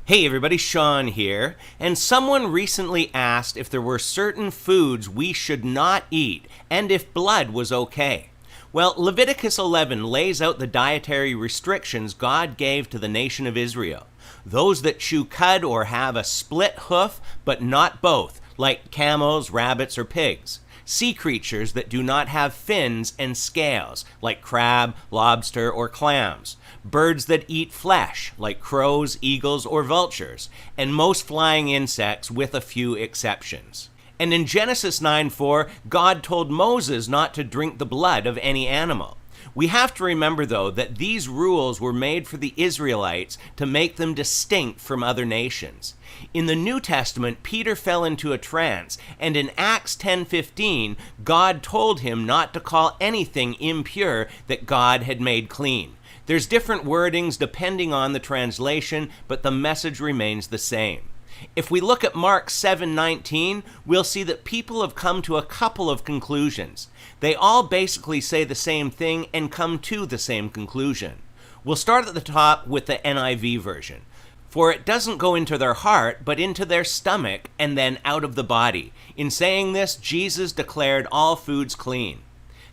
Hey everybody, Sean here, and someone recently asked if there were certain foods we should not eat and if blood was okay. Well, Leviticus 11 lays out the dietary restrictions God gave to the nation of Israel. Those that chew cud or have a split hoof, but not both, like camels, rabbits, or pigs. Sea creatures that do not have fins and scales, like crab, lobster, or clams. Birds that eat flesh, like crows, eagles, or vultures. And most flying insects, with a few exceptions. And in Genesis 9:4, God told Moses not to drink the blood of any animal. We have to remember, though, that these rules were made for the Israelites to make them distinct from other nations. In the New Testament, Peter fell into a trance, and in Acts 10:15, God told him not to call anything impure that God had made clean. There's different wordings depending on the translation, but the message remains the same. If we look at Mark 7:19, we'll see that people have come to a couple of conclusions. They all basically say the same thing and come to the same conclusion. We'll start at the top with the NIV version. For it doesn't go into their heart, but into their stomach, and then out of the body. In saying this, Jesus declared all foods clean.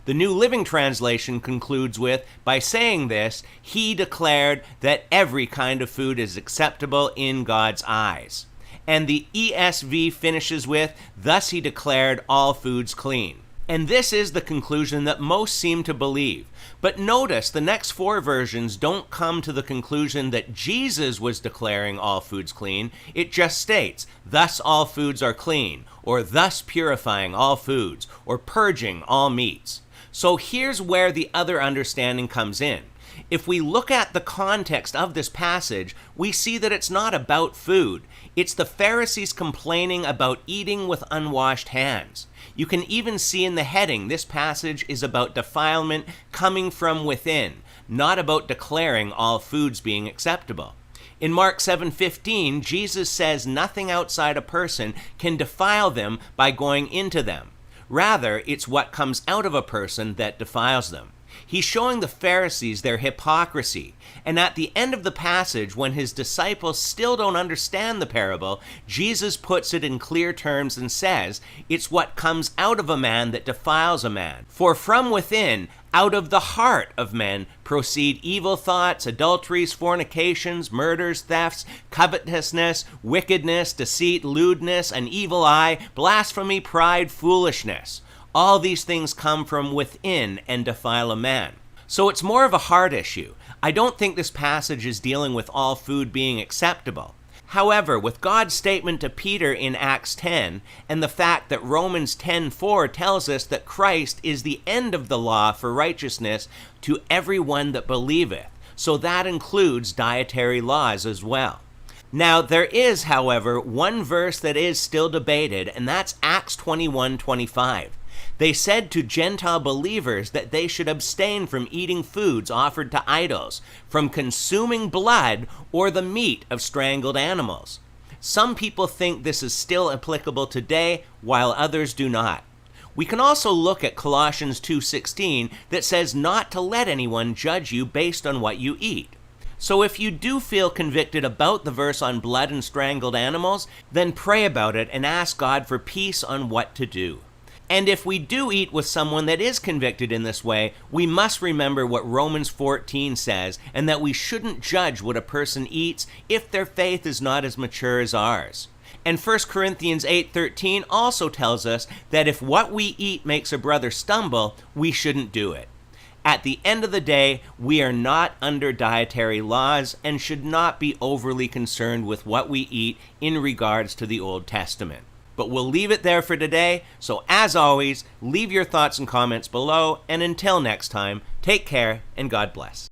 The New Living Translation concludes with, by saying this, he declared that every kind of food is acceptable in God's eyes. And the ESV finishes with, thus he declared all foods clean. And this is the conclusion that most seem to believe. But notice the next four versions don't come to the conclusion that Jesus was declaring all foods clean. It just states, thus all foods are clean, or thus purifying all foods, or purging all meats. So here's where the other understanding comes in. If we look at the context of this passage, we see that it's not about food. It's the Pharisees complaining about eating with unwashed hands. You can even see in the heading, this passage is about defilement coming from within, not about declaring all foods being acceptable. In Mark 7:15, Jesus says nothing outside a person can defile them by going into them. Rather, it's what comes out of a person that defiles them. He's showing the Pharisees their hypocrisy. And at the end of the passage, when his disciples still don't understand the parable, Jesus puts it in clear terms and says, it's what comes out of a man that defiles a man. For from within, out of the heart of men, proceed evil thoughts, adulteries, fornications, murders, thefts, covetousness, wickedness, deceit, lewdness, an evil eye, blasphemy, pride, foolishness. All these things come from within and defile a man. So it's more of a heart issue. I don't think this passage is dealing with all food being acceptable. However, with God's statement to Peter in Acts 10, and the fact that Romans 10:4 tells us that Christ is the end of the law for righteousness to everyone that believeth, so that includes dietary laws as well. Now, there is, however, one verse that is still debated, and that's Acts 21:25. They said to Gentile believers that they should abstain from eating foods offered to idols, from consuming blood or the meat of strangled animals. Some people think this is still applicable today, while others do not. We can also look at Colossians 2:16 that says not to let anyone judge you based on what you eat. So if you do feel convicted about the verse on blood and strangled animals, then pray about it and ask God for peace on what to do. And if we do eat with someone that is convicted in this way, we must remember what Romans 14 says, and that we shouldn't judge what a person eats if their faith is not as mature as ours. And 1 Corinthians 8:13 also tells us that if what we eat makes a brother stumble, we shouldn't do it. At the end of the day, we are not under dietary laws and should not be overly concerned with what we eat in regards to the Old Testament. But we'll leave it there for today, so as always, leave your thoughts and comments below, and until next time, take care and God bless.